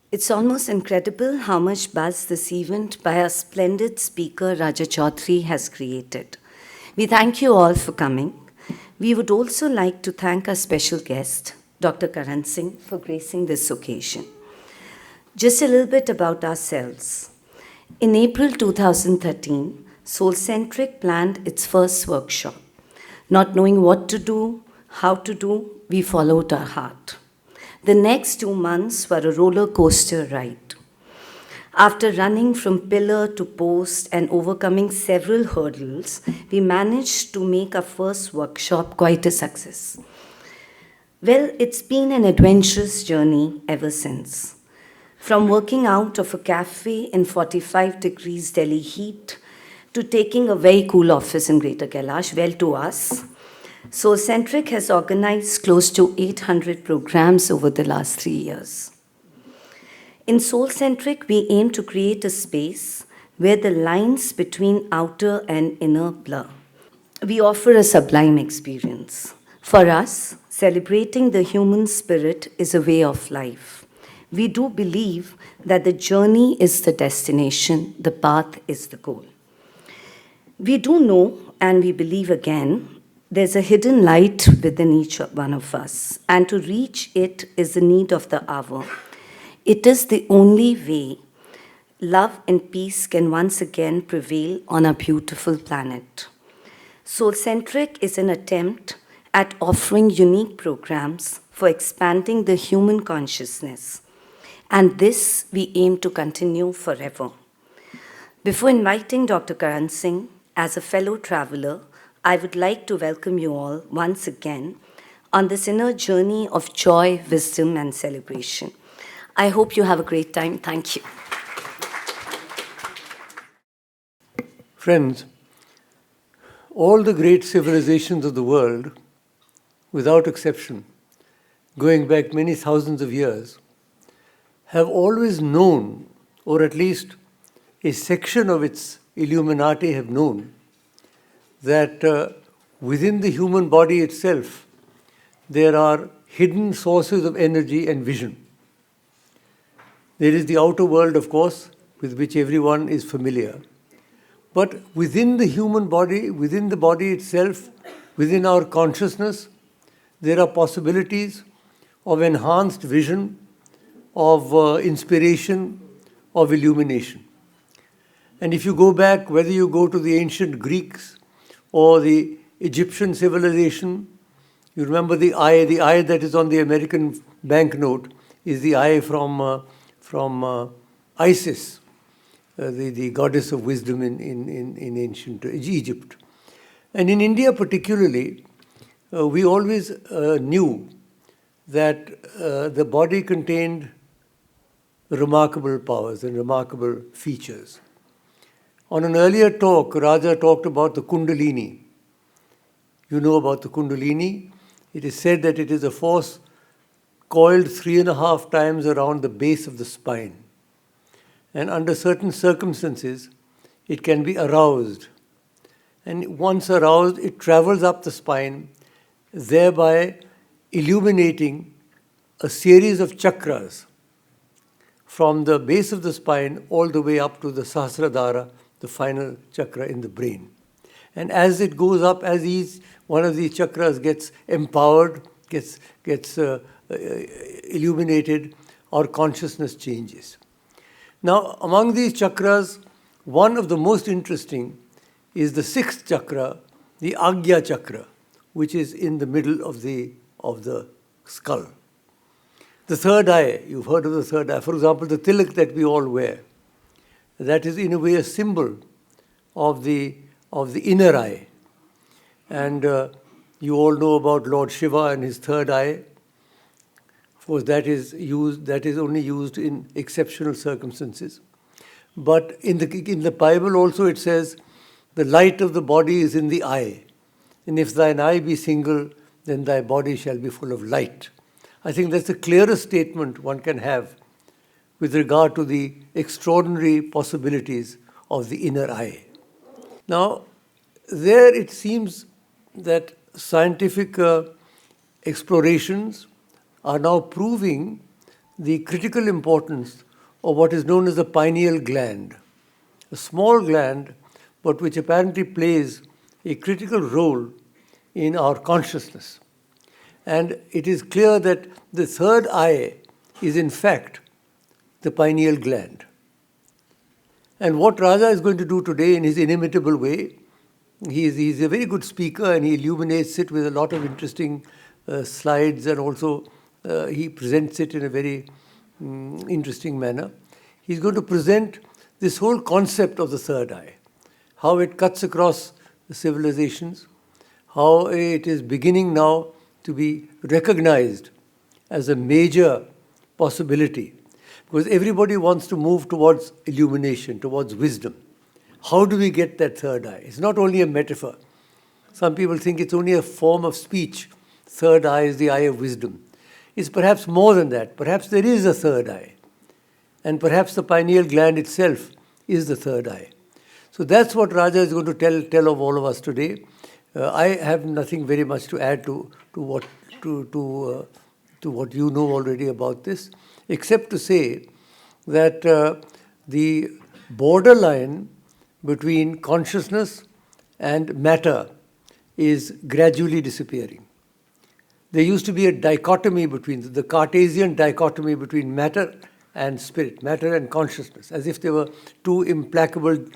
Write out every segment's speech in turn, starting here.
It's almost incredible how much buzz this event by our splendid speaker Raja Choudhury has created. We thank you all for coming. We would also like to thank our special guest, Dr. Karan Singh, for gracing this occasion. Just a little bit about ourselves. In April 2013, Soulcentric planned its first workshop. Not knowing what to do, how to do, we followed our heart. The next 2 months were a roller coaster ride. After running from pillar to post and overcoming several hurdles, we managed to make our first workshop quite a success. Well, it's been an adventurous journey ever since. From working out of a cafe in 45 degrees Delhi heat to taking a very cool office in Greater Kailash, well, to us, Soulcentric has organized close to 800 programs over the last 3 years. In Soulcentric, we aim to create a space where the lines between outer and inner blur. We offer a sublime experience. For us, celebrating the human spirit is a way of life. We do believe that the journey is the destination, the path is the goal. We do know, and we believe again, there's a hidden light within each one of us, and to reach it is the need of the hour. It is the only way love and peace can once again prevail on our beautiful planet. Soulcentric is an attempt at offering unique programs for expanding the human consciousness, and this we aim to continue forever. Before inviting Dr. Karan Singh as a fellow traveler, I would like to welcome you all once again on this inner journey of joy, wisdom, and celebration. I hope you have a great time. Thank you. Friends, all the great civilizations of the world, without exception, going back many thousands of years, have always known, or at least a section of its Illuminati have known, that within the human body itself, there are hidden sources of energy and vision. There is the outer world, of course, with which everyone is familiar. But within the human body, within the body itself, within our consciousness, there are possibilities of enhanced vision, of inspiration, of illumination. And if you go back, whether you go to the ancient Greeks or the Egyptian civilization, you remember the eye that is on the American banknote is the eye from Isis, the goddess of wisdom in ancient Egypt. And in India particularly, we always knew that the body contained remarkable powers and remarkable features. On an earlier talk, Raja talked about the Kundalini. You know about the Kundalini. It is said that it is a force coiled 3.5 times around the base of the spine. And under certain circumstances, it can be aroused. And once aroused, it travels up the spine, thereby illuminating a series of chakras from the base of the spine all the way up to the Sahasradhara, the final chakra in the brain. And as it goes up, as one of these chakras gets empowered, gets illuminated, our consciousness changes. Now, among these chakras, one of the most interesting is the 6th chakra, the Agnya Chakra, which is in the middle of the skull. The third eye, you've heard of the third eye. For example, the Tulip that we all wear. That is in a way a symbol of the inner eye. And you all know about Lord Shiva and his third eye. Of course, that is only used in exceptional circumstances. But in the Bible also it says, the light of the body is in the eye. And if thine eye be single, then thy body shall be full of light. I think that's the clearest statement one can have with regard to the extraordinary possibilities of the inner eye. Now, there it seems that scientific explorations are now proving the critical importance of what is known as the pineal gland, a small gland, but which apparently plays a critical role in our consciousness. And it is clear that the third eye is in fact the pineal gland. And what Raja is going to do today in his inimitable way, he's a very good speaker and he illuminates it with a lot of interesting slides, and also he presents it in a very interesting manner. He's going to present this whole concept of the third eye, how it cuts across the civilizations, how it is beginning now to be recognized as a major possibility, because everybody wants to move towards illumination, towards wisdom. How do we get that third eye? It's not only a metaphor. Some people think it's only a form of speech. Third eye is the eye of wisdom. It's perhaps more than that. Perhaps there is a third eye. And perhaps the pineal gland itself is the third eye. So that's what Raja is going to tell of all of us today. I have nothing very much to add to what you know already about this, except to say that the borderline between consciousness and matter is gradually disappearing. There used to be a dichotomy between, the Cartesian dichotomy between matter and spirit, matter and consciousness, as if they were two implacably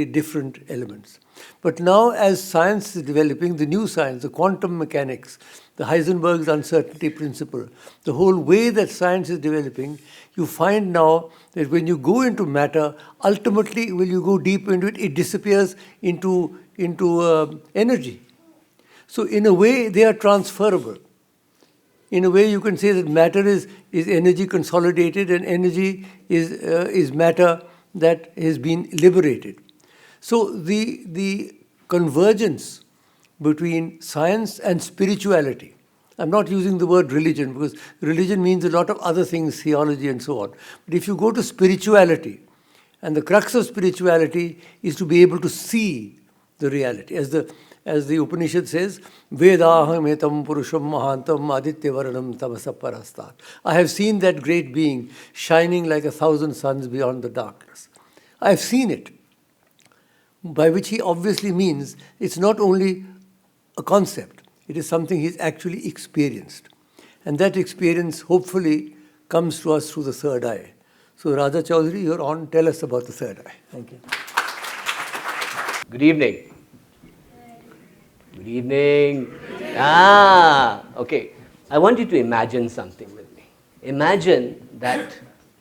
different elements. But now, as science is developing, the new science, the quantum mechanics, the Heisenberg's uncertainty principle, the whole way that science is developing, you find now that when you go into matter, ultimately, when you go deep into it, it disappears into energy. So in a way, they are transferable. In a way, you can say that matter is energy consolidated and energy is matter that has been liberated. So the convergence between science and spirituality, I'm not using the word religion because religion means a lot of other things, theology and so on. But if you go to spirituality, and the crux of spirituality is to be able to see the reality. As the Upanishad says, Vedaham etam purusham mahantam aditya varanam tamasa parastat. I have seen that great being shining like 1,000 suns beyond the darkness. I have seen it. By which he obviously means it's not only a concept, it is something he's actually experienced. And that experience hopefully comes to us through the third eye. So Raja Choudhury, you're on. Tell us about the third eye. Thank you. Good evening. Good evening. Okay. I want you to imagine something with me. Imagine that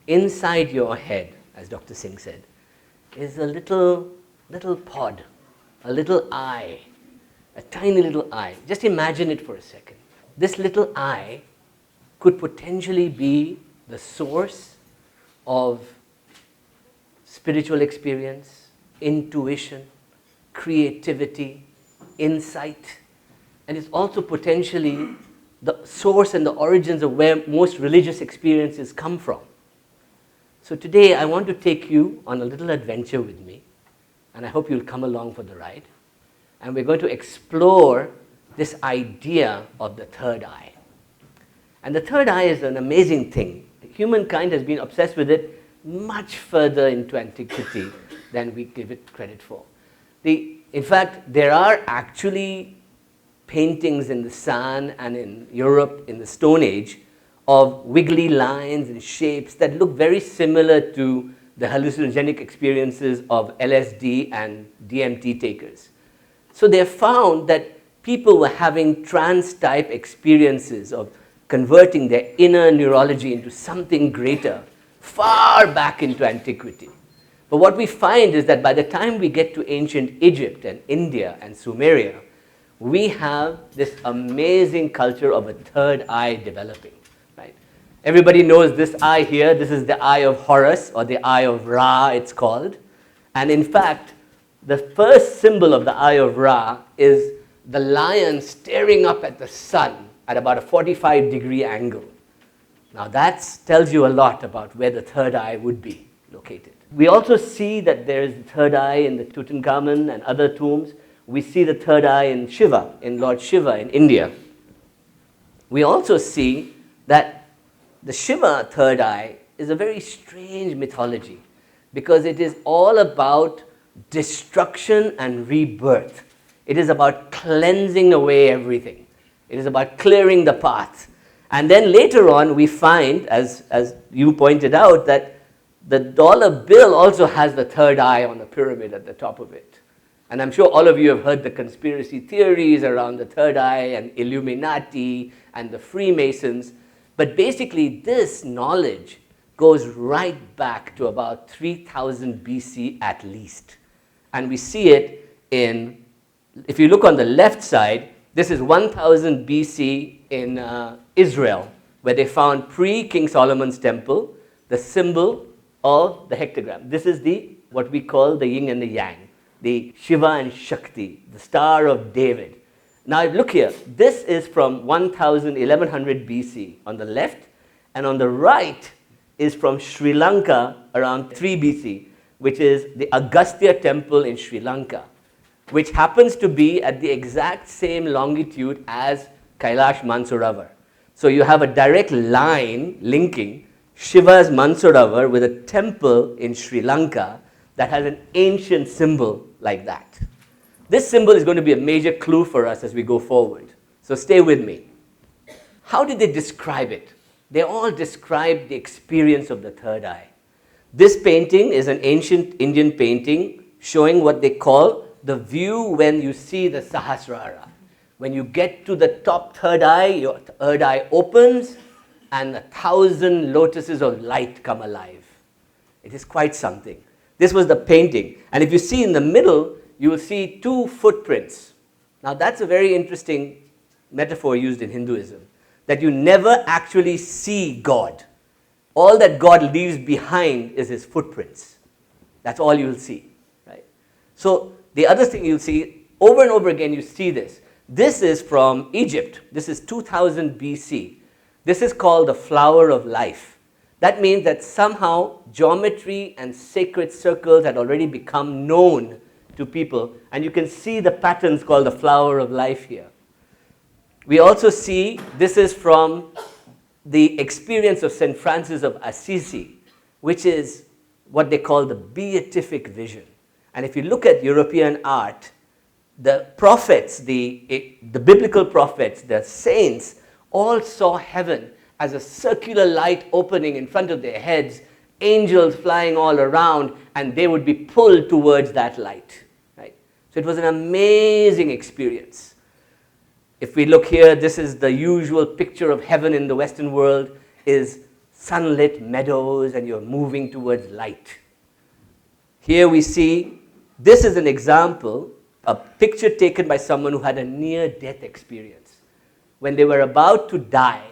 inside your head, as Dr. Singh said, is a little pod, a little eye, a tiny little eye. Just imagine it for a second. This little eye could potentially be the source of spiritual experience, intuition, creativity, insight, and it's also potentially the source and the origins of where most religious experiences come from. So today I want to take you on a little adventure with me, and I hope you'll come along for the ride. And we're going to explore this idea of the third eye. And the third eye is an amazing thing. Humankind has been obsessed with it much further into antiquity than we give it credit for. In fact, there are actually paintings in the sand and in Europe in the Stone Age of wiggly lines and shapes that look very similar to the hallucinogenic experiences of LSD and DMT takers. So they found that people were having trance-type experiences of converting their inner neurology into something greater far back into antiquity. But what we find is that by the time we get to ancient Egypt and India and Sumeria, we have this amazing culture of a third eye developing. Right? Everybody knows this eye here. This is the eye of Horus, or the eye of Ra, it's called. And in fact, the first symbol of the eye of Ra is the lion staring up at the sun at about a 45-degree angle. Now that tells you a lot about where the third eye would be located. We also see that there is the third eye in the Tutankhamun and other tombs. We see the third eye in Shiva, in Lord Shiva in India. We also see that the Shiva third eye is a very strange mythology because it is all about destruction and rebirth. It is about cleansing away everything. It is about clearing the path. And then later on we find, as you pointed out, that the dollar bill also has the third eye on the pyramid at the top of it. And I'm sure all of you have heard the conspiracy theories around the third eye and Illuminati and the Freemasons. But basically this knowledge goes right back to about 3000 BC at least. And we see it in, if you look on the left side, this is 1000 BC in Israel, where they found pre-King Solomon's temple, the symbol of the hectogram. This is what we call the yin and the yang, the Shiva and Shakti, the Star of David. Now look here, this is from 1100 BC on the left, and on the right is from Sri Lanka around 3 BC, which is the Agastya temple in Sri Lanka, which happens to be at the exact same longitude as Kailash Mansarovar. So you have a direct line linking Shiva's Mansarovar with a temple in Sri Lanka that has an ancient symbol like that. This symbol is going to be a major clue for us as we go forward. So stay with me. How did they describe it? They all describe the experience of the third eye. This painting is an ancient Indian painting showing what they call the view when you see the Sahasrara. When you get to the top third eye, your third eye opens and 1,000 lotuses of light come alive. It is quite something. This was the painting. And if you see in the middle, you will see 2 footprints. Now that's a very interesting metaphor used in Hinduism, that you never actually see God. All that God leaves behind is his footprints. That's all you will see. Right? So the other thing you'll see, over and over again you see this. This is from Egypt. This is 2000 BC. This is called the flower of life. That means that somehow geometry and sacred circles had already become known to people, and you can see the patterns called the flower of life here. We also see this is from the experience of St. Francis of Assisi, which is what they call the Beatific Vision. And if you look at European art, the prophets, the biblical prophets, the saints, all saw heaven as a circular light opening in front of their heads, angels flying all around, and they would be pulled towards that light. Right? So it was an amazing experience. If we look here, this is the usual picture of heaven in the Western world, is sunlit meadows and you're moving towards light. Here we see, this is an example, a picture taken by someone who had a near-death experience. When they were about to die,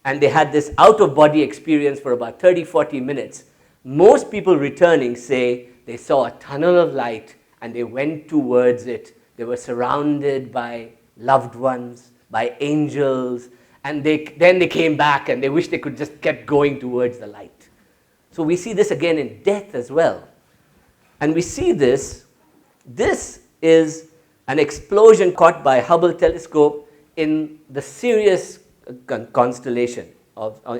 and they had this out-of-body experience for about 30-40 minutes, most people returning say they saw a tunnel of light and they went towards it. They were surrounded by loved ones, by angels, and then they came back and they wished they could just kept going towards the light. So we see this again in death as well. And we see this is an explosion caught by Hubble telescope in the Sirius constellation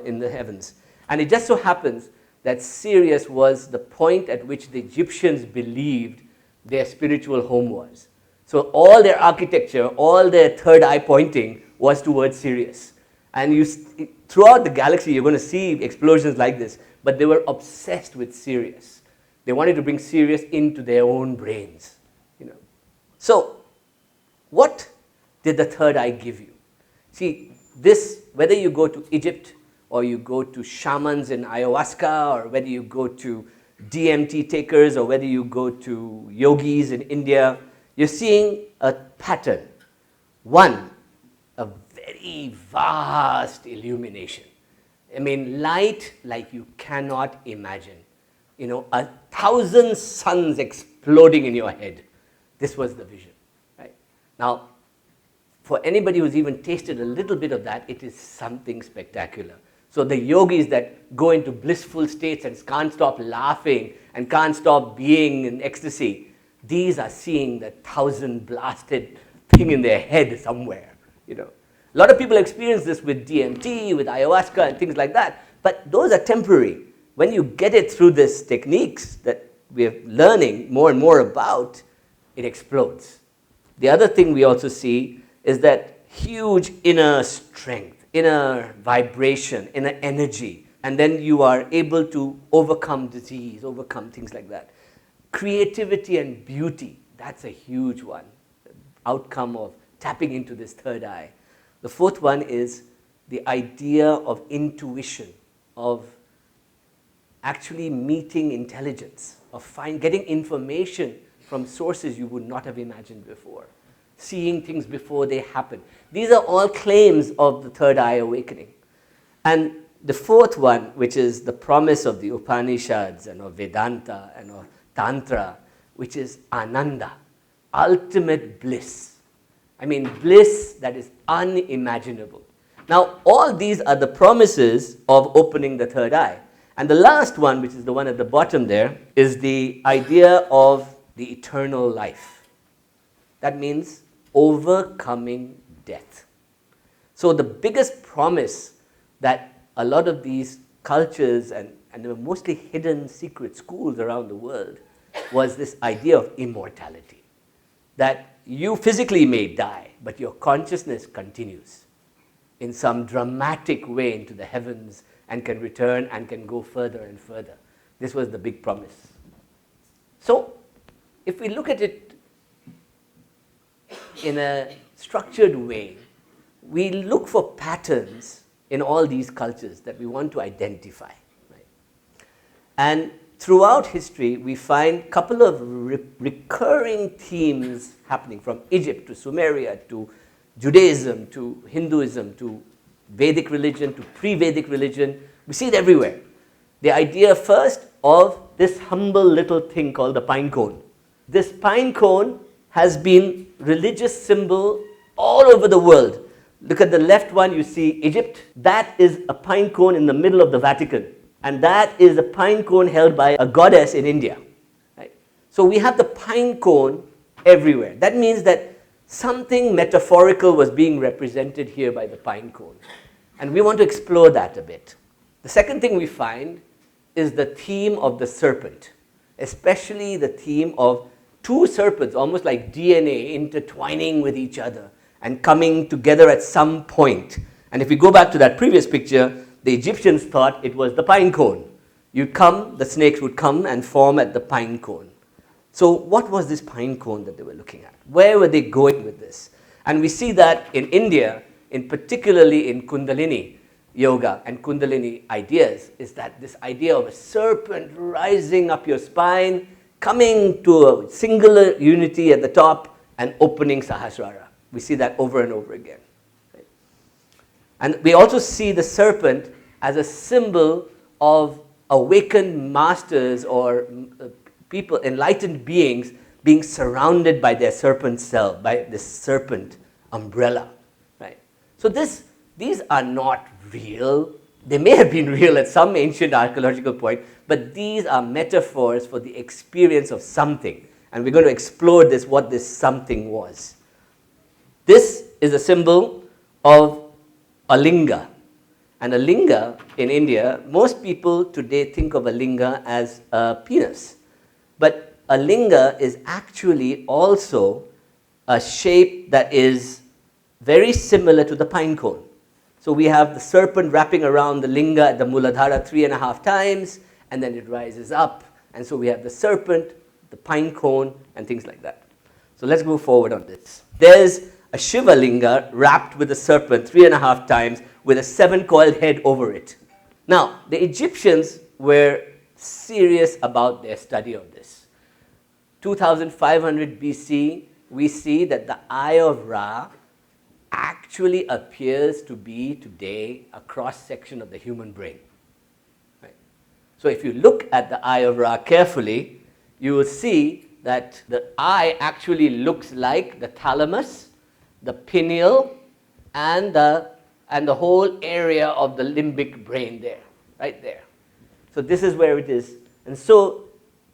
in the heavens. And it just so happens that Sirius was the point at which the Egyptians believed their spiritual home was. So all their architecture, all their third eye pointing was towards Sirius. And throughout the galaxy, you're going to see explosions like this, but they were obsessed with Sirius. They wanted to bring Sirius into their own brains. So what did the third eye give you? See, this, whether you go to Egypt or you go to shamans in ayahuasca, or whether you go to DMT takers, or whether you go to yogis in India, you're seeing a pattern. One, a very vast illumination. I mean, light like you cannot imagine. 1,000 suns exploding in your head. This was the vision. Right? Now, for anybody who's even tasted a little bit of that, it is something spectacular. So the yogis that go into blissful states and can't stop laughing and can't stop being in ecstasy, these are seeing the 1,000 blasted thing in their head somewhere. A lot of people experience this with DMT, with ayahuasca and things like that, but those are temporary. When you get it through these techniques that we're learning more and more about, it explodes. The other thing we also see is that huge inner strength, inner vibration, inner energy, and then you are able to overcome disease, overcome things like that. Creativity and beauty, that's a huge one, outcome of tapping into this third eye. The fourth one is the idea of intuition, of actually meeting intelligence, of getting information from sources you would not have imagined before, seeing things before they happen. These are all claims of the third eye awakening. And the fourth one, which is the promise of the Upanishads and of Vedanta and of Tantra, which is Ananda, ultimate bliss. I mean, bliss that is unimaginable. Now, all these are the promises of opening the third eye. And the last one, which is the one at the bottom there, is the idea of the eternal life. That means overcoming death. So the biggest promise that a lot of these cultures, and there were mostly hidden secret schools around the world, was this idea of immortality. That you physically may die, but your consciousness continues in some dramatic way into the heavens and can return and can go further and further. This was the big promise. So, if we look at it in a structured way, we look for patterns in all these cultures that we want to identify. Right? And throughout history, we find a couple of recurring themes happening from Egypt to Sumeria to Judaism to Hinduism to Vedic religion to pre-Vedic religion. We see it everywhere. The idea first of this humble little thing called the pine cone. This pine cone has been religious symbol all over the world. Look at the left one, you see Egypt. That is a pine cone in the middle of the Vatican. And that is a pine cone held by a goddess in India. Right? So we have the pine cone everywhere. That means that something metaphorical was being represented here by the pine cone. And we want to explore that a bit. The second thing we find is the theme of the serpent, especially the theme of two serpents, almost like DNA, intertwining with each other and coming together at some point. And if we go back to that previous picture, the Egyptians thought it was the pine cone. The snakes would come and form at the pine cone. So what was this pine cone that they were looking at? Where were they going with this? And we see that in India, particularly in Kundalini yoga and Kundalini ideas, is that this idea of a serpent rising up your spine, coming to a singular unity at the top and opening Sahasrara. We see that over and over again. Right? And we also see the serpent as a symbol of awakened masters or people, enlightened beings, being surrounded by their serpent cell, by this serpent umbrella. Right? So these are not real. They may have been real at some ancient archaeological point, but these are metaphors for the experience of something. And we're going to explore this, what this something was. This is a symbol of a linga. And a linga in India, most people today think of a linga as a penis. But a linga is actually also a shape that is very similar to the pine cone. So we have the serpent wrapping around the linga at the Muladhara 3.5 times, and then it rises up. And so we have the serpent, the pine cone, and things like that. So let's move forward on this. There's a Shiva linga wrapped with a serpent 3.5 times with a 7-coiled head over it. Now, the Egyptians were serious about their study of this. 2500 BC, we see that the Eye of Ra actually appears to be today a cross-section of the human brain. Right? So if you look at the Eye of Ra carefully, you will see that the eye actually looks like the thalamus, the pineal, and the whole area of the limbic brain there, right there. So this is where it is. And so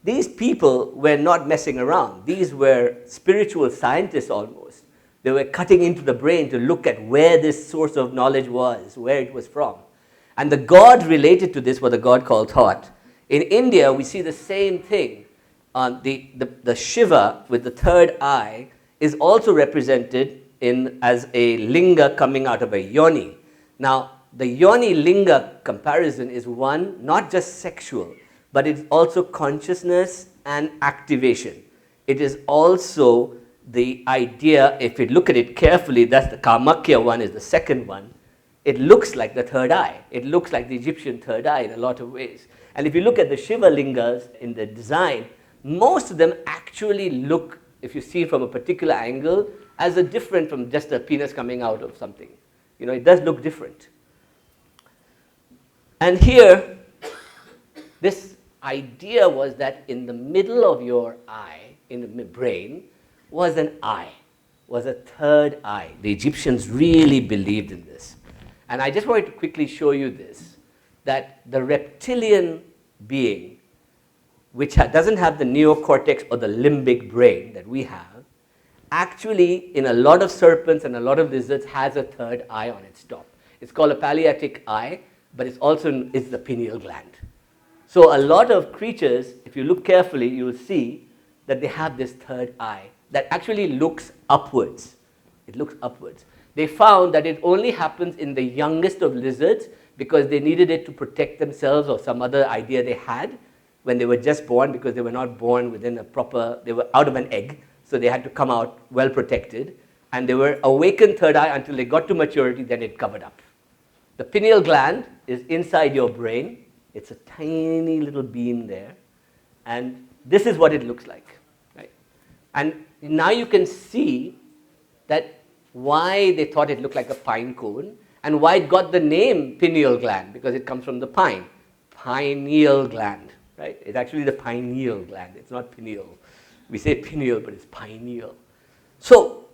these people were not messing around. These were spiritual scientists almost. They were cutting into the brain to look at where this source of knowledge was, where it was from. And the god related to this was a god called thought. In India, we see the same thing. The Shiva with the third eye is also represented as a linga coming out of a yoni. Now, the yoni linga comparison is one, not just sexual, but it's also consciousness and activation. It is also the idea, if you look at it carefully, that's the Kamakya one, is the second one. It looks like the third eye. It looks like the Egyptian third eye in a lot of ways. And if you look at the Shiva lingas in the design, most of them actually look, if you see it from a particular angle, as a different from just a penis coming out of something. You know, it does look different. And here, this idea was that in the middle of your eye, in the brain, was an eye, was a third eye. The Egyptians really believed in this. And I just wanted to quickly show you this, that the reptilian being, which doesn't have the neocortex or the limbic brain that we have, actually in a lot of serpents and a lot of lizards has a third eye on its top. It's called a palliatic eye, but it's the pineal gland. So a lot of creatures, if you look carefully, you will see that they have this third eye that actually looks upwards. It looks upwards. They found that it only happens in the youngest of lizards because they needed it to protect themselves or some other idea they had when they were just born, because they were not born within they were out of an egg, so they had to come out well protected. And they were awakened third eye until they got to maturity, then it covered up. The pineal gland is inside your brain. It's a tiny little bean there. And this is what it looks like. Right? And now you can see that why they thought it looked like a pine cone and why it got the name pineal gland, because it comes from the pine. Pineal gland. Right? It's actually the pineal gland. It's not pineal. We say pineal, but it's pineal. So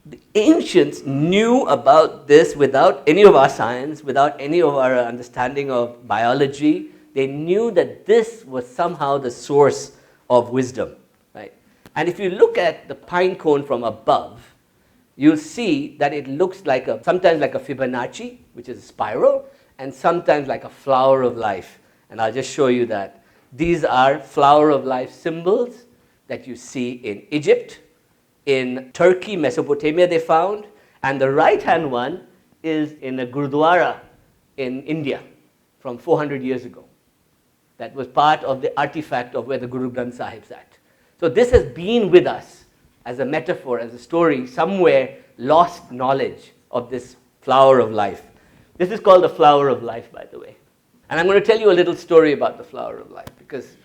the ancients knew about this without any of our science, without any of our understanding of biology. They knew that this was somehow the source of wisdom. Right? And if you look at the pine cone from above, you'll see that it looks like sometimes like a Fibonacci, which is a spiral, and sometimes like a flower of life. And I'll just show you that. These are flower of life symbols that you see in Egypt, in Turkey, Mesopotamia they found, and the right-hand one is in a Gurdwara in India from 400 years ago. That was part of the artifact of where the Guru Granth Sahib sat. So this has been with us as a metaphor, as a story, somewhere lost knowledge of this flower of life. This is called the flower of life, by the way. And I'm going to tell you a little story about the flower of life, because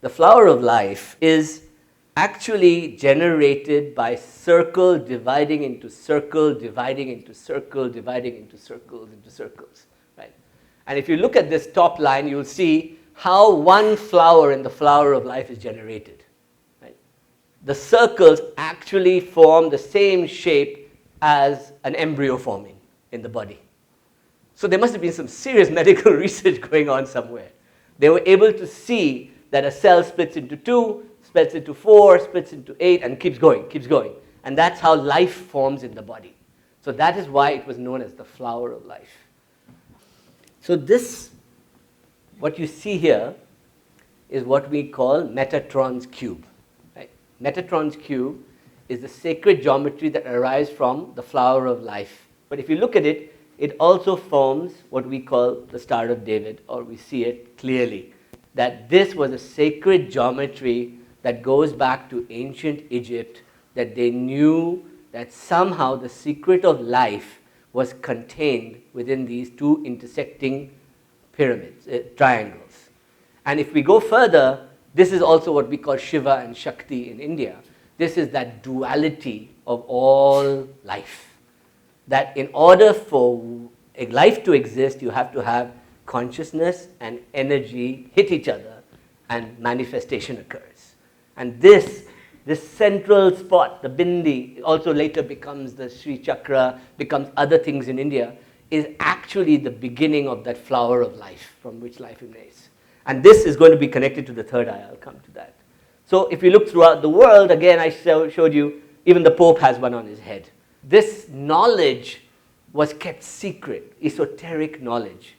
the flower of life is actually generated by circle dividing into circle, dividing into circle, dividing into circles, right? And if you look at this top line, you'll see how one flower in the flower of life is generated. Right? The circles actually form the same shape as an embryo forming in the body. So there must have been some serious medical research going on somewhere. They were able to see that a cell splits into 2, splits into 4, splits into 8, and keeps going. And that's how life forms in the body. So that is why it was known as the flower of life. So this, what you see here, is what we call Metatron's cube. Right? Metatron's cube is the sacred geometry that arises from the flower of life. But if you look at it, it also forms what we call the Star of David, or we see it clearly, that this was a sacred geometry that goes back to ancient Egypt, that they knew that somehow the secret of life was contained within these two intersecting pyramids, triangles. And if we go further, this is also what we call Shiva and Shakti in India. This is that duality of all life. That in order for a life to exist, you have to have consciousness and energy hit each other and manifestation occurs. And this central spot, the bindi, also later becomes the Sri Chakra, becomes other things in India, is actually the beginning of that flower of life from which life emanates. And this is going to be connected to the third eye. I'll come to that. So if you look throughout the world, again, I showed you, even the Pope has one on his head. this knowledge was kept secret, esoteric knowledge,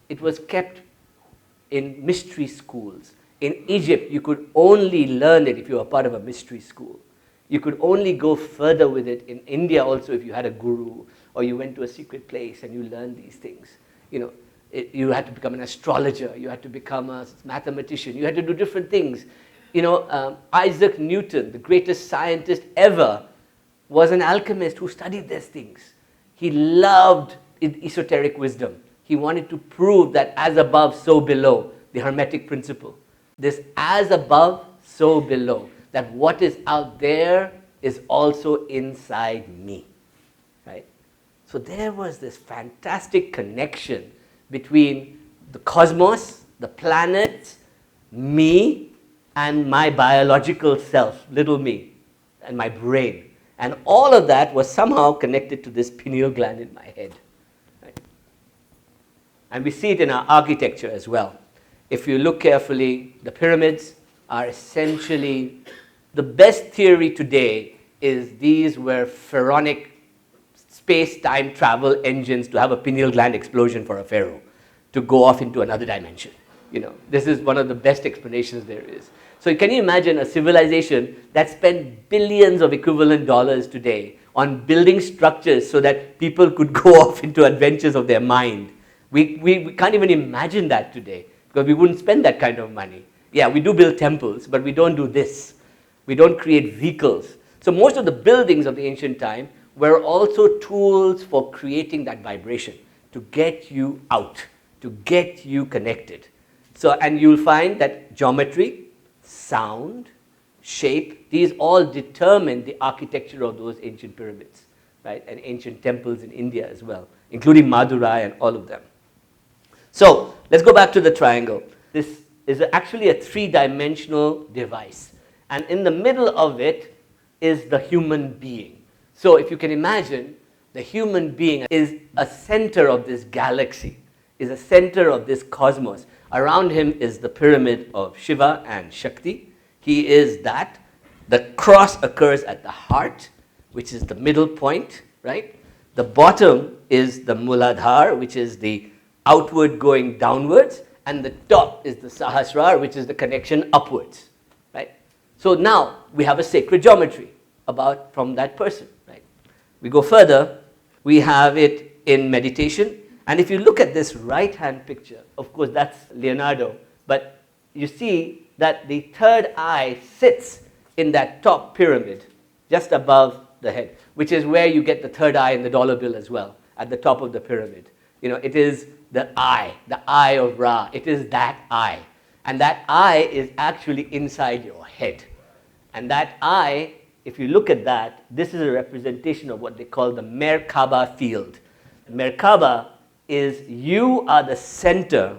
It was kept in mystery schools. In Egypt, you could only learn it if you were part of a mystery school. You could only go further with it in India also if you had a guru or you went to a secret place and you learned these things. You had to become an astrologer, you had to become a mathematician, you had to do different things. Isaac Newton, the greatest scientist ever, was an alchemist who studied these things. He loved esoteric wisdom. He wanted to prove that as above, so below, the Hermetic principle. This as above, so below. That what is out there is also inside me. Right? So there was this fantastic connection between the cosmos, the planets, me, and my biological self, little me, and my brain. And all of that was somehow connected to this pineal gland in my head. Right? And we see it in our architecture as well. If you look carefully, the pyramids are essentially, the best theory today is these were pharaonic space-time travel engines to have a pineal gland explosion for a pharaoh, to go off into another dimension. This is one of the best explanations there is. So can you imagine a civilization that spent billions of equivalent dollars today on building structures so that people could go off into adventures of their mind? We can't even imagine that today because we wouldn't spend that kind of money. Yeah, we do build temples, but we don't do this. We don't create vehicles. So most of the buildings of the ancient time were also tools for creating that vibration, to get you out, to get you connected. So, and you'll find that geometry, sound, shape, these all determine the architecture of those ancient pyramids, right? And ancient temples in India as well, including Madurai and all of them. So let's go back to the triangle. This is actually a three-dimensional device. And in the middle of it is the human being. So if you can imagine, the human being is a center of this galaxy, is a center of this cosmos. Around him is the pyramid of Shiva and Shakti. He is that. The cross occurs at the heart, which is the middle point, right? The bottom is the Muladhar, which is the outward going downwards, and the top is the Sahasrar, which is the connection upwards, right? So now we have a sacred geometry from that person, right? We go further, we have it in meditation. And if you look at this right-hand picture, of course that's Leonardo, but you see that the third eye sits in that top pyramid, just above the head, which is where you get the third eye in the dollar bill as well, at the top of the pyramid. It is the eye of Ra. It is that eye. And that eye is actually inside your head. And that eye, if you look at that, this is a representation of what they call the Merkabah Field. Merkabah is you are the center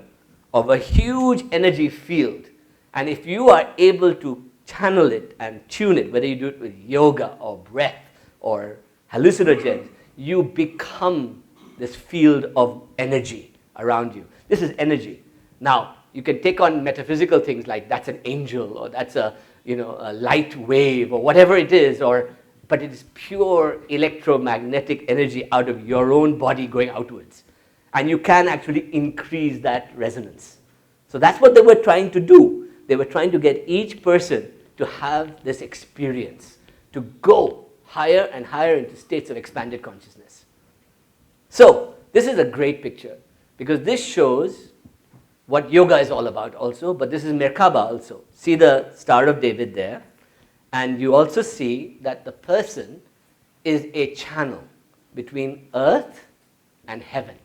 of a huge energy field. And if you are able to channel it and tune it, whether you do it with yoga or breath or hallucinogens, you become this field of energy around you. This is energy. Now, you can take on metaphysical things like that's an angel or that's a light wave or whatever it is, but it is pure electromagnetic energy out of your own body going outwards. And you can actually increase that resonance. So that's what they were trying to do. They were trying to get each person to have this experience, to go higher and higher into states of expanded consciousness. So this is a great picture because this shows what yoga is all about also, but this is Merkabah also. See the Star of David there, and you also see that the person is a channel between earth and heaven.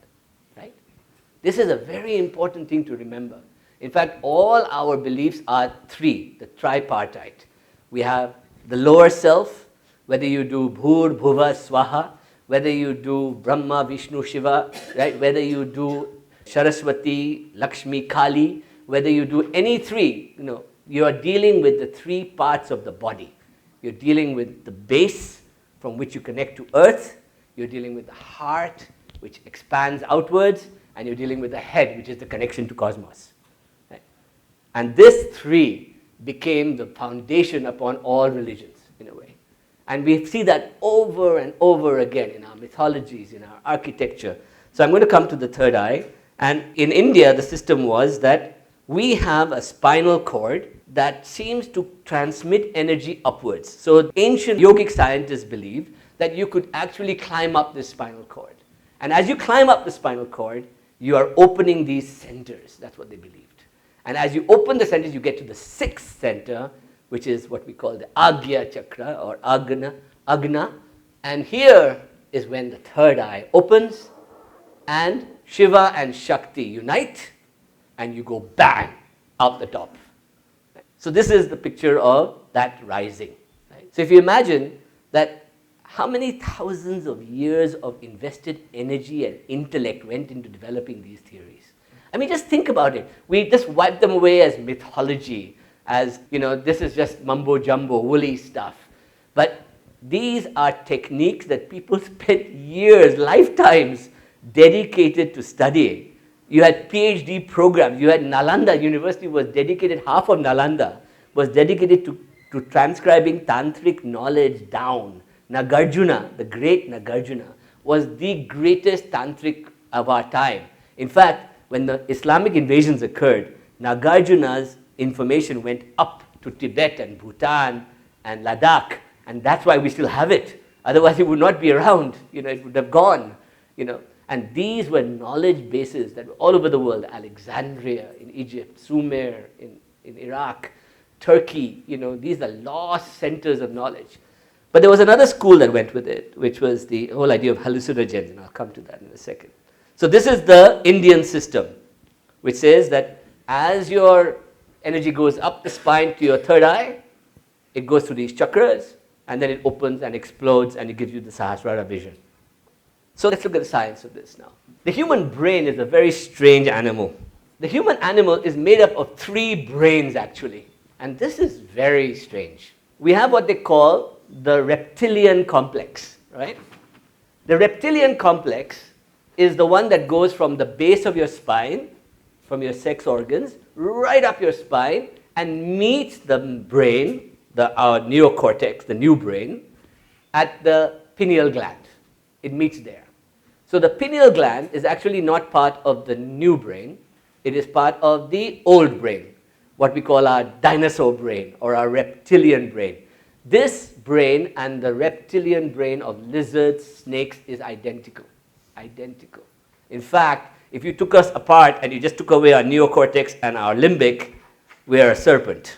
This is a very important thing to remember. In fact, all our beliefs are three, the tripartite. We have the lower self, whether you do Bhur, Bhuva, Swaha, whether you do Brahma, Vishnu, Shiva, right? Whether you do Saraswati, Lakshmi, Kali, whether you do any three, you are dealing with the three parts of the body. You're dealing with the base from which you connect to earth. You're dealing with the heart, which expands outwards. And you're dealing with the head, which is the connection to cosmos. Right? And this three became the foundation upon all religions, in a way. And we see that over and over again in our mythologies, in our architecture. So I'm going to come to the third eye. And in India, the system was that we have a spinal cord that seems to transmit energy upwards. So ancient yogic scientists believed that you could actually climb up this spinal cord. And as you climb up the spinal cord, you are opening these centers. That's what they believed. And as you open the centers, you get to the sixth center, which is what we call the Agnya Chakra or Agnya. And here is when the third eye opens and Shiva and Shakti unite and you go bang out the top. So this is the picture of that rising. Right? So if you imagine that how many thousands of years of invested energy and intellect went into developing these theories. I mean, just think about it. We just wipe them away as mythology, as, this is just mumbo-jumbo, woolly stuff. But these are techniques that people spent years, lifetimes, dedicated to studying. You had PhD programs. You had Nalanda University was dedicated, half of Nalanda was dedicated to transcribing tantric knowledge down. Nagarjuna, the great Nagarjuna, was the greatest tantric of our time. In fact, when the Islamic invasions occurred, Nagarjuna's information went up to Tibet and Bhutan and Ladakh, and that's why we still have it. Otherwise, it would not be around. It would have gone. And these were knowledge bases that were all over the world. Alexandria in Egypt, Sumer in Iraq, Turkey. These are lost centers of knowledge. But there was another school that went with it, which was the whole idea of hallucinogens, and I'll come to that in a second. So this is the Indian system, which says that as your energy goes up the spine to your third eye, it goes through these chakras, and then it opens and explodes, and it gives you the Sahasrara vision. So let's look at the science of this now. The human brain is a very strange animal. The human animal is made up of 3 brains, actually. And this is very strange. We have what they call the Reptilian Complex, right? The Reptilian Complex is the one that goes from the base of your spine, from your sex organs, right up your spine, and meets the brain, our neocortex, the new brain, at the pineal gland. It meets there. So the pineal gland is actually not part of the new brain. It is part of the old brain, what we call our dinosaur brain or our reptilian brain. This brain and the reptilian brain of lizards, snakes is identical. Identical. In fact, if you took us apart and you just took away our neocortex and our limbic, we are a serpent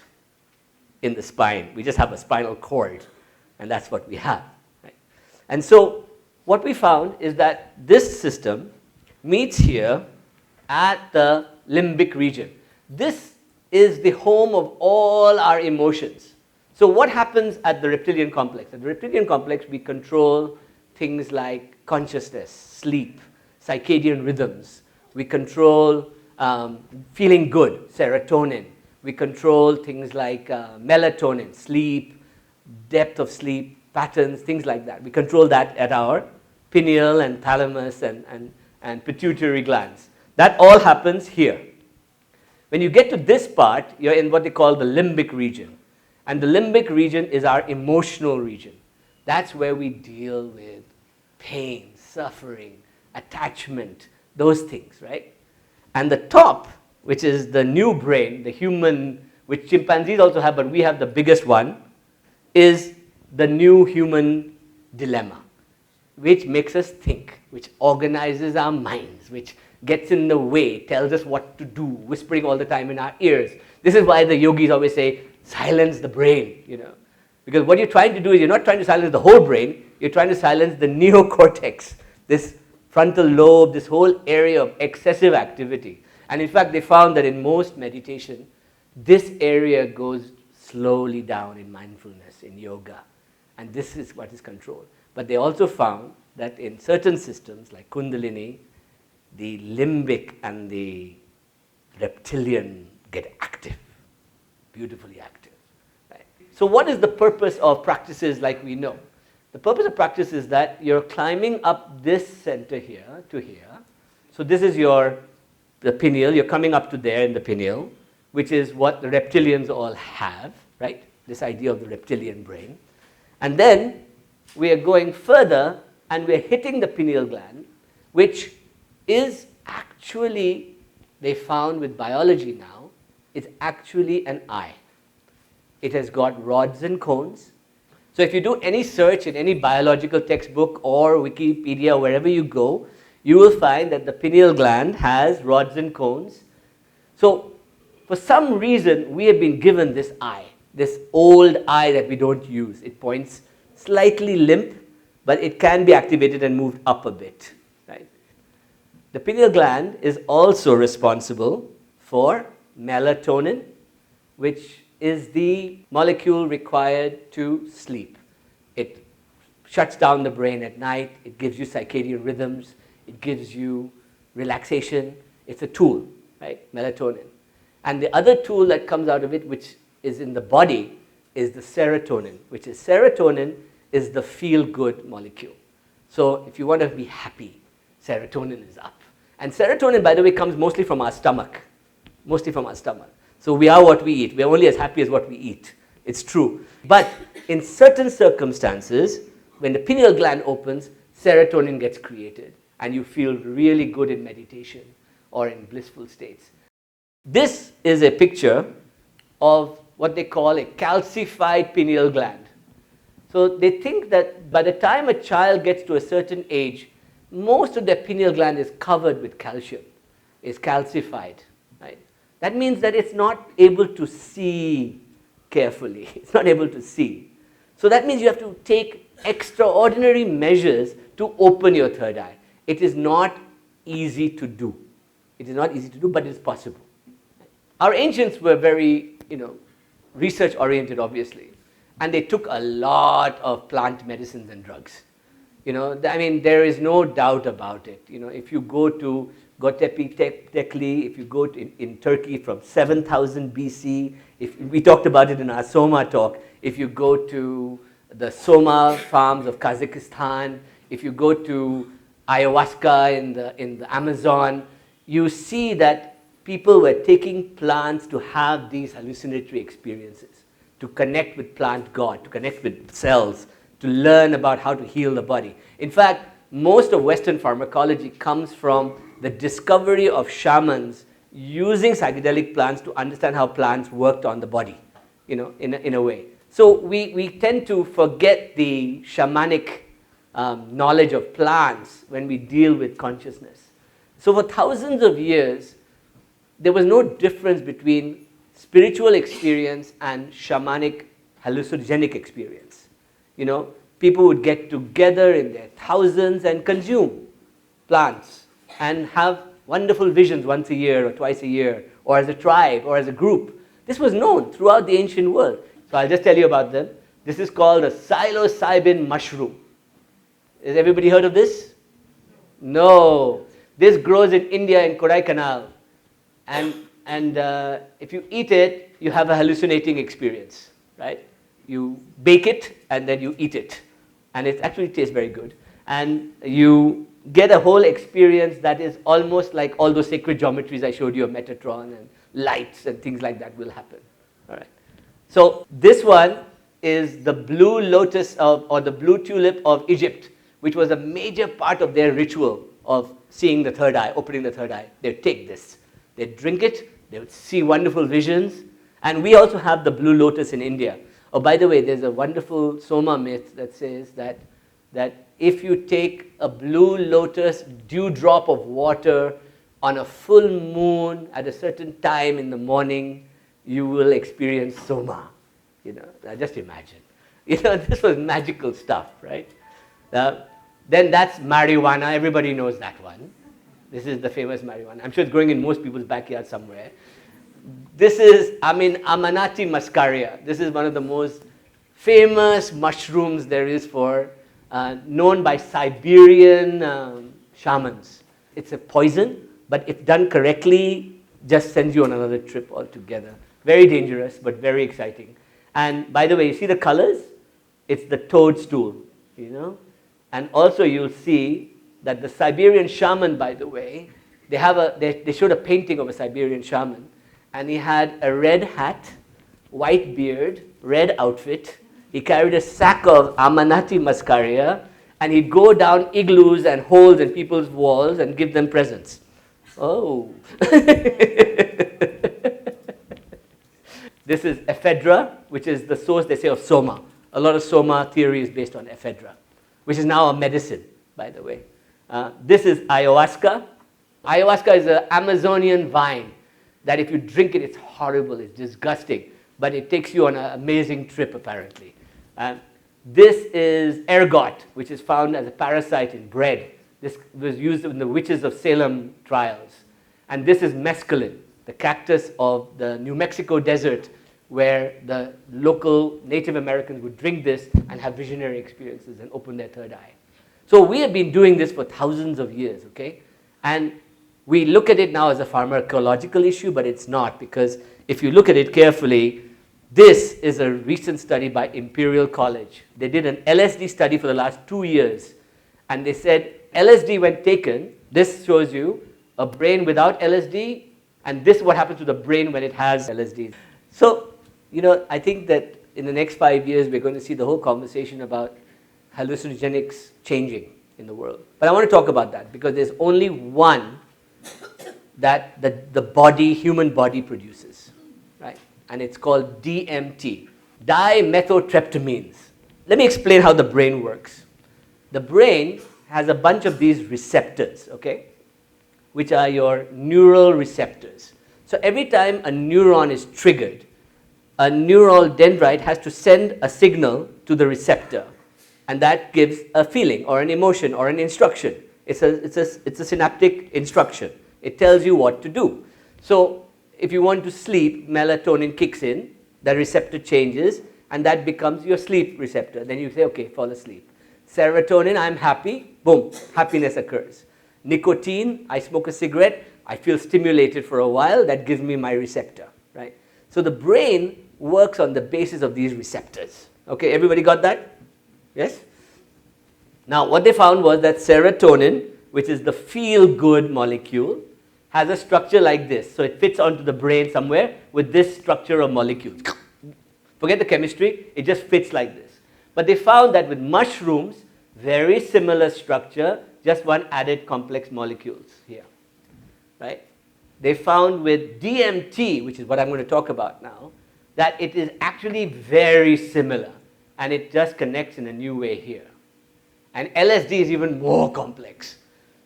in the spine. We just have a spinal cord, and that's what we have. Right? And so what we found is that this system meets here at the limbic region. This is the home of all our emotions. So what happens at the reptilian complex? At the reptilian complex, we control things like consciousness, sleep, circadian rhythms. We control feeling good, serotonin. We control things like melatonin, sleep, depth of sleep, patterns, things like that. We control that at our pineal and thalamus and pituitary glands. That all happens here. When you get to this part, you're in what they call the limbic region. And the limbic region is our emotional region. That's where we deal with pain, suffering, attachment, those things, right? And the top, which is the new brain, the human, which chimpanzees also have, but we have the biggest one, is the new human dilemma, which makes us think, which organizes our minds, which gets in the way, tells us what to do, whispering all the time in our ears. This is why the yogis always say, silence the brain, Because what you're trying to do is you're not trying to silence the whole brain, you're trying to silence the neocortex, this frontal lobe, this whole area of excessive activity. And in fact, they found that in most meditation, this area goes slowly down in mindfulness, in yoga. And this is what is controlled. But they also found that in certain systems like Kundalini, the limbic and the reptilian get active, beautifully active. Right? So what is the purpose of practices like we know? The purpose of practice is that you're climbing up this center here to here. So this is the pineal, you're coming up to there in the pineal, which is what the reptilians all have, right? This idea of the reptilian brain. And then we are going further and we are hitting the pineal gland, which is actually, they found with biology now, it's actually an eye. It has got rods and cones. So if you do any search in any biological textbook or Wikipedia, wherever you go, you will find that the pineal gland has rods and cones. So for some reason, we have been given this eye, this old eye that we don't use. It points slightly limp, but it can be activated and moved up a bit. Right? The pineal gland is also responsible for melatonin, which is the molecule required to sleep. It shuts down the brain at night. It gives you circadian rhythms. It gives you relaxation. It's a tool, right? Melatonin. And the other tool that comes out of it, which is in the body, is the serotonin, which is serotonin is the feel-good molecule. So if you want to be happy, serotonin is up. And serotonin, by the way, comes mostly from our stomach. Mostly from our stomach. So we are what we eat. We are only as happy as what we eat. It's true. But in certain circumstances, when the pineal gland opens, serotonin gets created. And you feel really good in meditation or in blissful states. This is a picture of what they call a calcified pineal gland. So they think that by the time a child gets to a certain age, most of their pineal gland is covered with calcium, is calcified. Right? That means that it's not able to see carefully. It's not able to see. So that means you have to take extraordinary measures to open your third eye. It is not easy to do. It is not easy to do, but it's possible. Our ancients were very, research oriented, obviously. And they took a lot of plant medicines and drugs. There is no doubt about it. If you go to Göbekli Tepe, if you go in Turkey from 7000 BC, we talked about it in our Soma talk, if you go to the Soma farms of Kazakhstan, if you go to Ayahuasca in the Amazon, you see that people were taking plants to have these hallucinatory experiences, to connect with plant God, to connect with cells, to learn about how to heal the body. In fact, most of Western pharmacology comes from the discovery of shamans using psychedelic plants to understand how plants worked on the body, in a way. So we tend to forget the shamanic knowledge of plants when we deal with consciousness. So for thousands of years, there was no difference between spiritual experience and shamanic hallucinogenic experience. People would get together in their thousands and consume plants and have wonderful visions once a year or twice a year, or as a tribe or as a group. This was known throughout the ancient world. So I'll just tell you about them. This is called a Psilocybin Mushroom. Has everybody heard of this? No. This grows in India in Kodaikanal. And if you eat it, you have a hallucinating experience, right? You bake it and then you eat it. And it actually tastes very good. And you get a whole experience that is almost like all those sacred geometries I showed you of Metatron, and lights and things like that will happen. All right. So this one is the blue lotus or the blue tulip of Egypt, which was a major part of their ritual of seeing the third eye, opening the third eye. They'd take this, they'd drink it, they would see wonderful visions. And we also have the blue lotus in India. Oh, by the way, there's a wonderful Soma myth that says that if you take a blue lotus dewdrop of water on a full moon at a certain time in the morning, you will experience Soma. Now just imagine. This was magical stuff, right? Then that's marijuana. Everybody knows that one. This is the famous marijuana. I'm sure it's growing in most people's backyard somewhere. This is, Amanati muscaria. This is one of the most famous mushrooms there is known by Siberian shamans. It's a poison, but if done correctly, just sends you on another trip altogether. Very dangerous, but very exciting. And by the way, you see the colors? It's the toadstool, And also you'll see that the Siberian shaman, by the way, they showed a painting of a Siberian shaman, and he had a red hat, white beard, red outfit, he carried a sack of Amanati muscaria, and he'd go down igloos and holes in people's walls and give them presents. Oh. This is ephedra, which is the source, they say, of soma. A lot of soma theory is based on ephedra, which is now a medicine, by the way. This is ayahuasca. Ayahuasca is an Amazonian vine that if you drink it, it's horrible, it's disgusting, but it takes you on an amazing trip, apparently. This is ergot, which is found as a parasite in bread. This was used in the witches of Salem trials. And this is mescaline, the cactus of the New Mexico desert, where the local Native Americans would drink this and have visionary experiences and open their third eye. So we have been doing this for thousands of years, okay? And we look at it now as a pharmacological issue, but it's not, because if you look at it carefully, this is a recent study by Imperial College. They did an LSD study for the last 2 years, and they said LSD when taken, this shows you a brain without LSD, and this is what happens to the brain when it has LSD. So, you know, I think that in the next 5 years, we're going to see the whole conversation about hallucinogenics changing in the world. But I want to talk about that because there's only one that the body, human body produces, right? And it's called DMT, dimethyltryptamines. Let me explain how the brain works. The brain has a bunch of these receptors, okay, which are your neural receptors. So every time a neuron is triggered, a neural dendrite has to send a signal to the receptor, and that gives a feeling or an emotion or an instruction. It's a synaptic instruction. It tells you what to do. So if you want to sleep, melatonin kicks in, the receptor changes, and that becomes your sleep receptor. Then you say, okay, fall asleep. Serotonin, I'm happy, boom, happiness occurs. Nicotine, I smoke a cigarette, I feel stimulated for a while, that gives me my receptor, right? So the brain works on the basis of these receptors. Okay, everybody got that? Yes? Now, what they found was that serotonin, which is the feel-good molecule, has a structure like this. So it fits onto the brain somewhere with this structure of molecules. Forget the chemistry, it just fits like this. But they found that with mushrooms, very similar structure, just one added complex molecules here, right? They found with DMT, which is what I'm going to talk about now, that it is actually very similar, and it just connects in a new way here. And LSD is even more complex.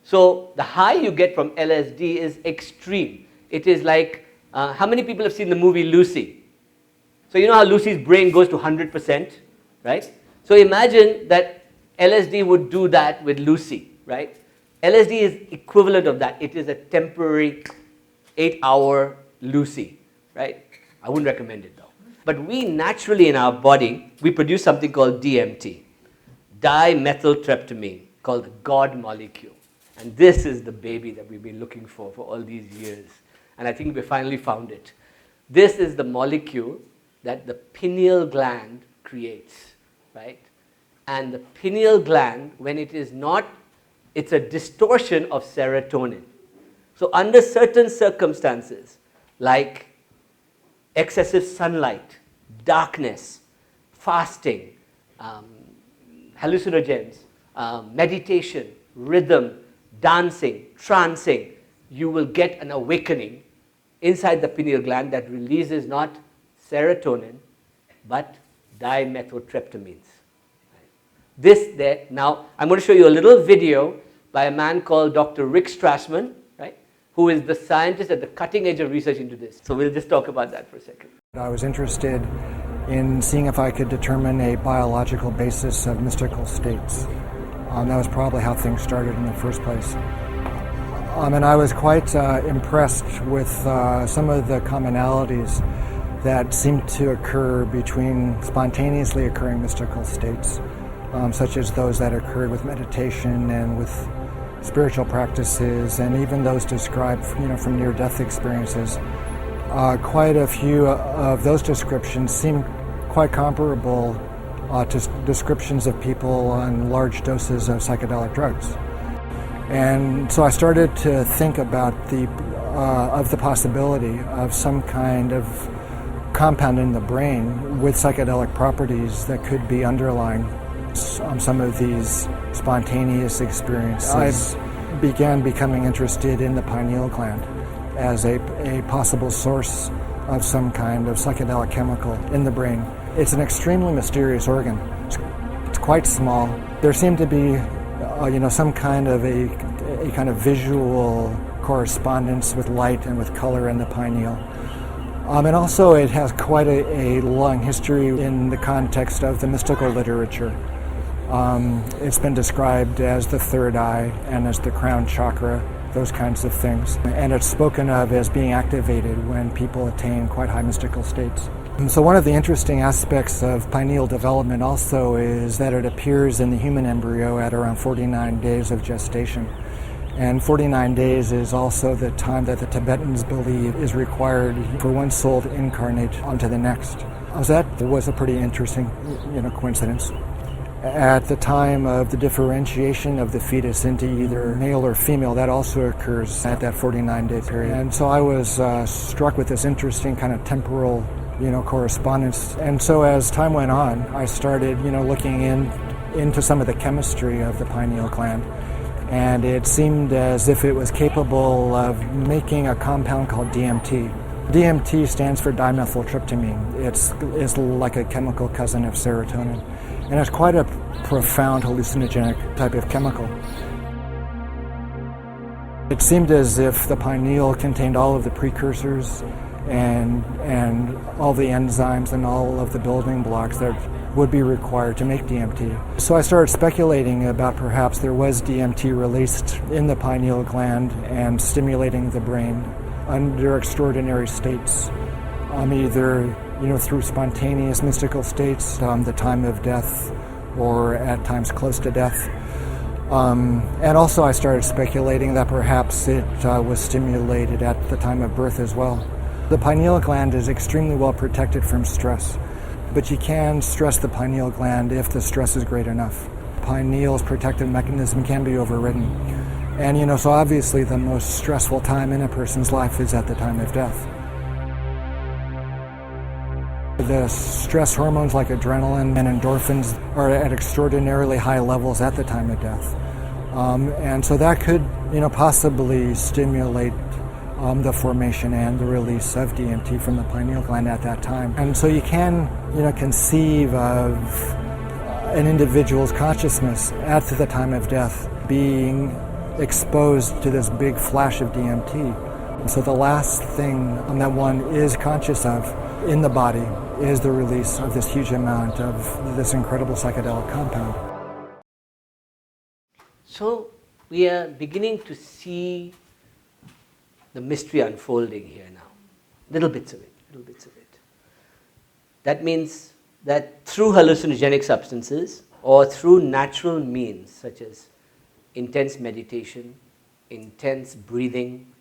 So the high you get from LSD is extreme. It is like, how many people have seen the movie Lucy? So you know how Lucy's brain goes to 100%, right? So imagine that LSD would do that with Lucy, right? LSD is equivalent of that. It is a temporary 8-hour Lucy, right? I wouldn't recommend it though. But we naturally in our body, we produce something called DMT, dimethyltryptamine, called the God molecule. And this is the baby that we've been looking for all these years. And I think we finally found it. This is the molecule that the pineal gland creates, right? And the pineal gland, when it is not, it's a distortion of serotonin. So under certain circumstances, like excessive sunlight, darkness, fasting, hallucinogens, meditation, rhythm, dancing, trancing, you will get an awakening inside the pineal gland that releases not serotonin, but dimethyltryptamines. This there, now I'm going to show you a little video by a man called Dr. Rick Strassman, right, who is the scientist at the cutting edge of research into this. So we'll just talk about that for a second. I was interested in seeing if I could determine a biological basis of mystical states. That was probably how things started in the first place. And I was quite impressed with some of the commonalities that seemed to occur between spontaneously occurring mystical states, such as those that occurred with meditation and with spiritual practices, and even those described, from near-death experiences. Quite a few of those descriptions seem quite comparable to descriptions of people on large doses of psychedelic drugs. And so I started to think about the possibility of some kind of compound in the brain with psychedelic properties that could be underlying some of these spontaneous experiences. I began becoming interested in the pineal gland as a possible source of some kind of psychedelic chemical in the brain. It's an extremely mysterious organ. It's quite small. There seemed to be, some kind of a kind of visual correspondence with light and with color in the pineal. And also it has quite a long history in the context of the mystical literature. It's been described as the third eye and as the crown chakra, those kinds of things. And it's spoken of as being activated when people attain quite high mystical states. So one of the interesting aspects of pineal development also is that it appears in the human embryo at around 49 days of gestation. And 49 days is also the time that the Tibetans believe is required for one soul to incarnate onto the next. So that was a pretty interesting, coincidence. At the time of the differentiation of the fetus into either male or female, that also occurs at that 49-day period. And so I was struck with this interesting kind of temporal, correspondence. And so as time went on, I started, looking into some of the chemistry of the pineal gland. And it seemed as if it was capable of making a compound called DMT. DMT stands for dimethyltryptamine. It's like a chemical cousin of serotonin. And it's quite a profound hallucinogenic type of chemical. It seemed as if the pineal contained all of the precursors and all the enzymes and all of the building blocks that would be required to make DMT. So I started speculating about perhaps there was DMT released in the pineal gland and stimulating the brain under extraordinary states, either through spontaneous mystical states, the time of death, or at times close to death. And also I started speculating that perhaps it was stimulated at the time of birth as well. The pineal gland is extremely well protected from stress, but you can stress the pineal gland if the stress is great enough. Pineal's protective mechanism can be overridden. And so obviously the most stressful time in a person's life is at the time of death. The stress hormones like adrenaline and endorphins are at extraordinarily high levels at the time of death. And so that could, possibly stimulate the formation and the release of DMT from the pineal gland at that time. And so you can, conceive of an individual's consciousness at the time of death being exposed to this big flash of DMT. And so the last thing that one is conscious of in the body is the release of this huge amount of this incredible psychedelic compound. So we are beginning to see the mystery unfolding here now. Little bits of it. That means that through hallucinogenic substances or through natural means such as intense meditation, intense breathing,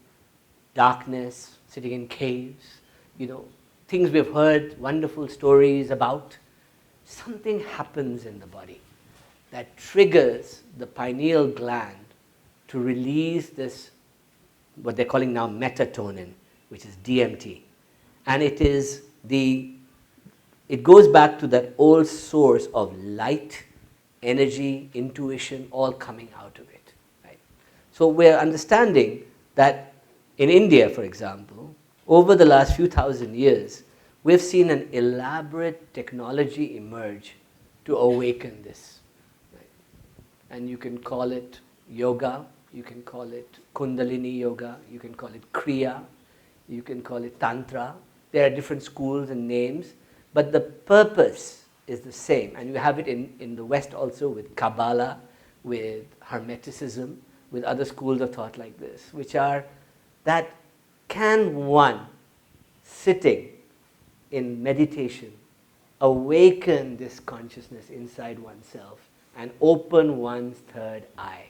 darkness, sitting in caves, things we've heard, wonderful stories about, something happens in the body that triggers the pineal gland to release this, what they're calling now metatonin, which is DMT. And it goes back to that old source of light, energy, intuition, all coming out of it. Right? So we're understanding that in India, for example, over the last few thousand years, we've seen an elaborate technology emerge to awaken this. Right? And you can call it yoga, you can call it Kundalini yoga, you can call it Kriya, you can call it Tantra. There are different schools and names, but the purpose is the same. And you have it in the West also with Kabbalah, with Hermeticism, with other schools of thought like this, which are that can one, sitting in meditation, awaken this consciousness inside oneself and open one's third eye.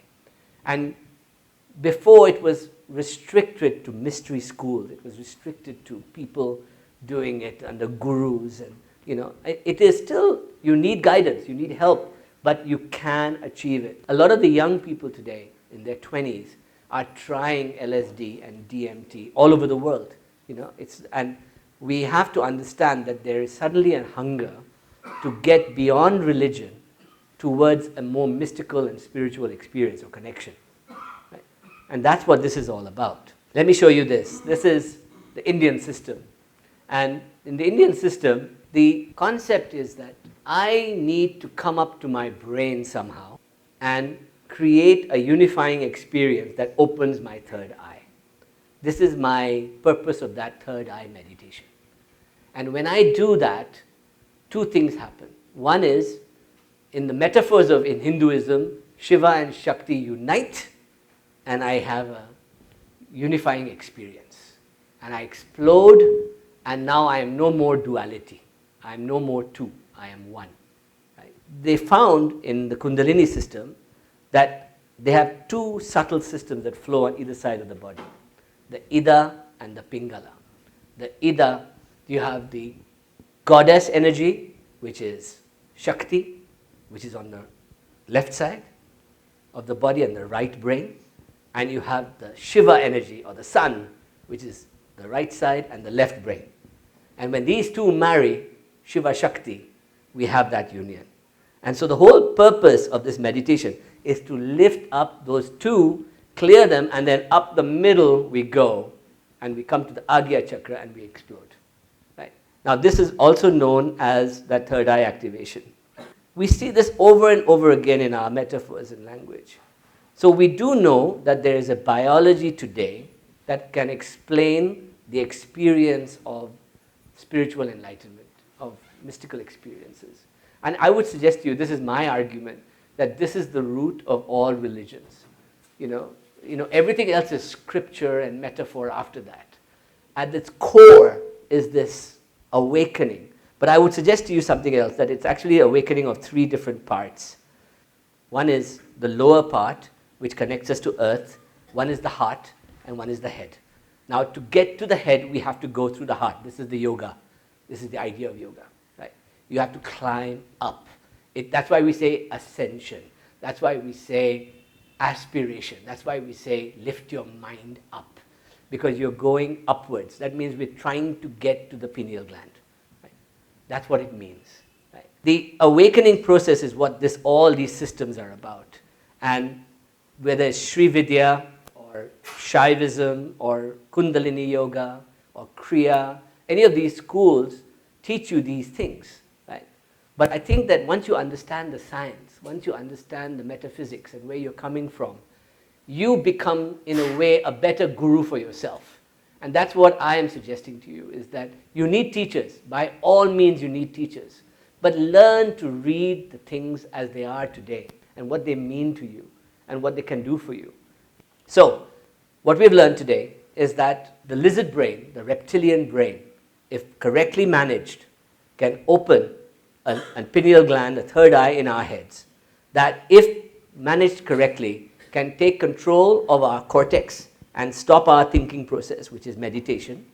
And before it was restricted to mystery schools, it was restricted to people doing it under gurus, and it is still, you need guidance, you need help, but you can achieve it. A lot of the young people today in their 20s are trying LSD and DMT all over the world, and we have to understand that there is suddenly a hunger to get beyond religion towards a more mystical and spiritual experience or connection. Right? And that's what this is all about. Let me show you this. This is the Indian system. And in the Indian system, the concept is that I need to come up to my brain somehow and create a unifying experience that opens my third eye. This is my purpose of that third eye meditation. And when I do that, two things happen. One is, in the metaphors of in Hinduism, Shiva and Shakti unite, and I have a unifying experience. And I explode, and now I am no more duality. I am no more two. I am one. Right? They found in the Kundalini system that they have two subtle systems that flow on either side of the body. The Ida and the Pingala. The Ida, you have the goddess energy, which is Shakti, which is on the left side of the body and the right brain. And you have the Shiva energy, or the sun, which is the right side and the left brain. And when these two marry, Shiva Shakti, we have that union. And so the whole purpose of this meditation is to lift up those two, clear them, and then up the middle we go, and we come to the Agnya Chakra and we explode. Right? Now this is also known as that third eye activation. We see this over and over again in our metaphors and language. So we do know that there is a biology today that can explain the experience of spiritual enlightenment, of mystical experiences. And I would suggest to you, this is my argument, that this is the root of all religions. You know, everything else is scripture and metaphor after that. At its core is this awakening. But I would suggest to you something else, that it's actually awakening of three different parts. One is the lower part, which connects us to earth. One is the heart, and one is the head. Now, to get to the head, we have to go through the heart. This is the yoga. This is the idea of yoga. Right? You have to climb up. That's why we say ascension. That's why we say aspiration. That's why we say lift your mind up. Because you're going upwards. That means we're trying to get to the pineal gland. Right? That's what it means. Right? The awakening process is what all these systems are about. And whether it's Sri Vidya or Shaivism or Kundalini Yoga or Kriya, any of these schools teach you these things. Right? But I think that once you understand the science, once you understand the metaphysics and where you're coming from, you become, in a way, a better guru for yourself. And that's what I am suggesting to you, is that you need teachers. By all means, you need teachers. But learn to read the things as they are today and what they mean to you and what they can do for you. So, what we've learned today is that the lizard brain, the reptilian brain, if correctly managed, can open a pineal gland, a third eye in our heads, that if managed correctly, can take control of our cortex and stop our thinking process, which is meditation.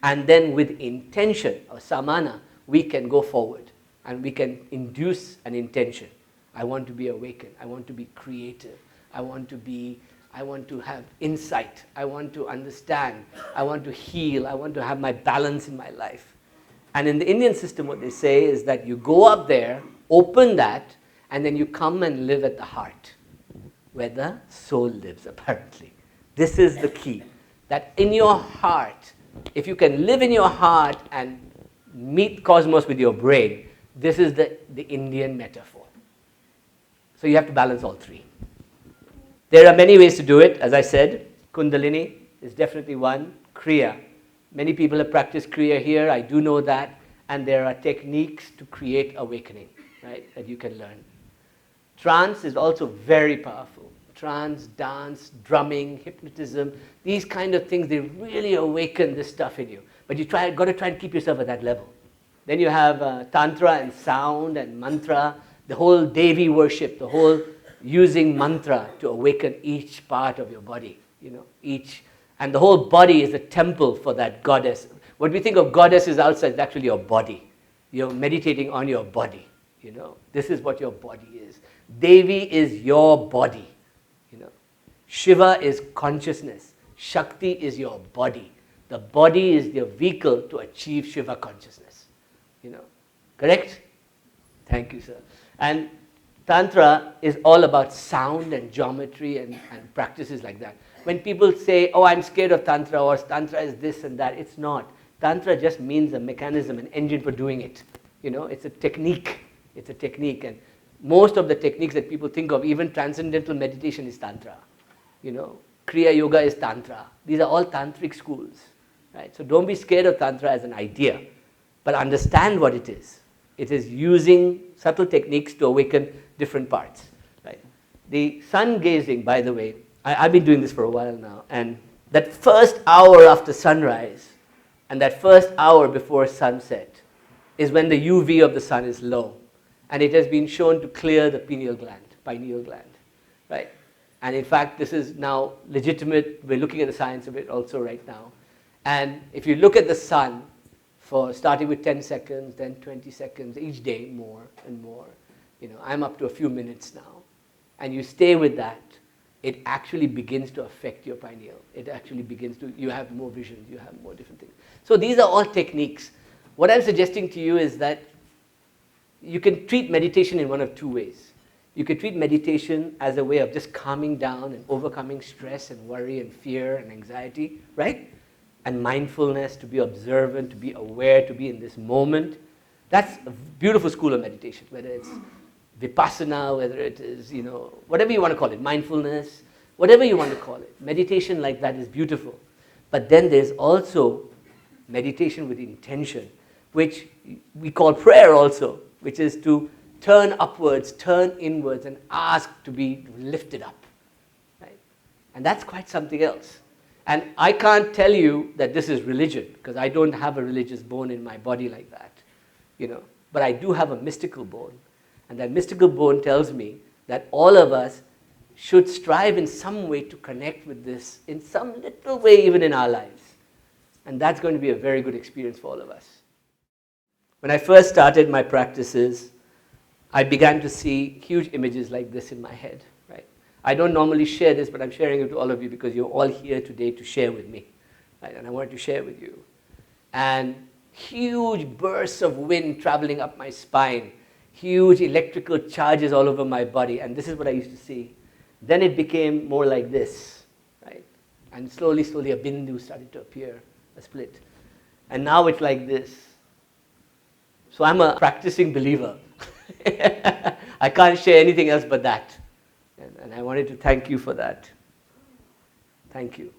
And then with intention, or samana, we can go forward and we can induce an intention. I want to be awakened. I want to be creative. I want to have insight. I want to understand. I want to heal. I want to have my balance in my life. And in the Indian system, what they say is that you go up there, open that, and then you come and live at the heart, where the soul lives, apparently. This is the key. That in your heart, if you can live in your heart and meet cosmos with your brain, this is the Indian metaphor. So you have to balance all three. There are many ways to do it. As I said, Kundalini is definitely one. Kriya. Many people have practiced Kriya here. I do know that. And there are techniques to create awakening, right, that you can learn. Trance is also very powerful. Trance, dance, drumming, hypnotism, these kind of things, they really awaken this stuff in you. But you got to try and keep yourself at that level. Then you have Tantra and sound and mantra, the whole Devi worship, the whole using mantra to awaken each part of your body, and the whole body is a temple for that goddess. What we think of goddess is outside, is actually your body. You're meditating on your body, This is what your body is. Devi is your body, Shiva is consciousness. Shakti is your body. The body is the vehicle to achieve Shiva consciousness. Correct? Thank you, sir. And Tantra is all about sound and geometry and practices like that. When people say, oh, I'm scared of Tantra, or Tantra is this and that, it's not. Tantra just means a mechanism, an engine for doing it. It's a technique. It's a technique. And most of the techniques that people think of, even transcendental meditation is Tantra. Kriya Yoga is Tantra. These are all tantric schools. Right? So don't be scared of Tantra as an idea, but understand what it is. It is using subtle techniques to awaken different parts. Right? The sun gazing, by the way, I've been doing this for a while now, and that first hour after sunrise and that first hour before sunset is when the UV of the sun is low, and it has been shown to clear the pineal gland, right? And in fact, this is now legitimate. We're looking at the science of it also right now. And if you look at the sun, for starting with 10 seconds, then 20 seconds, each day more and more, I'm up to a few minutes now, and you stay with that, it actually begins to affect your pineal. It actually begins to, you have more vision, you have more different things. So these are all techniques. What I'm suggesting to you is that you can treat meditation in one of two ways. You can treat meditation as a way of just calming down and overcoming stress and worry and fear and anxiety, right? And mindfulness, to be observant, to be aware, to be in this moment. That's a beautiful school of meditation, whether it's Vipassana, whether it is, whatever you want to call it, mindfulness, whatever you want to call it. Meditation like that is beautiful. But then there's also meditation with intention, which we call prayer also, which is to turn upwards, turn inwards, and ask to be lifted up. Right? And that's quite something else. And I can't tell you that this is religion, because I don't have a religious bone in my body like that. But I do have a mystical bone. And that mystical bone tells me that all of us should strive in some way to connect with this in some little way, even in our lives. And that's going to be a very good experience for all of us. When I first started my practices, I began to see huge images like this in my head. Right? I don't normally share this, but I'm sharing it to all of you because you're all here today to share with me. Right? And I wanted to share with you. And huge bursts of wind traveling up my spine, huge electrical charges all over my body, and this is what I used to see. Then it became more like this, right? And slowly, slowly a bindu started to appear, a split. And now it's like this. So I'm a practicing believer. I can't share anything else but that. And I wanted to thank you for that. Thank you.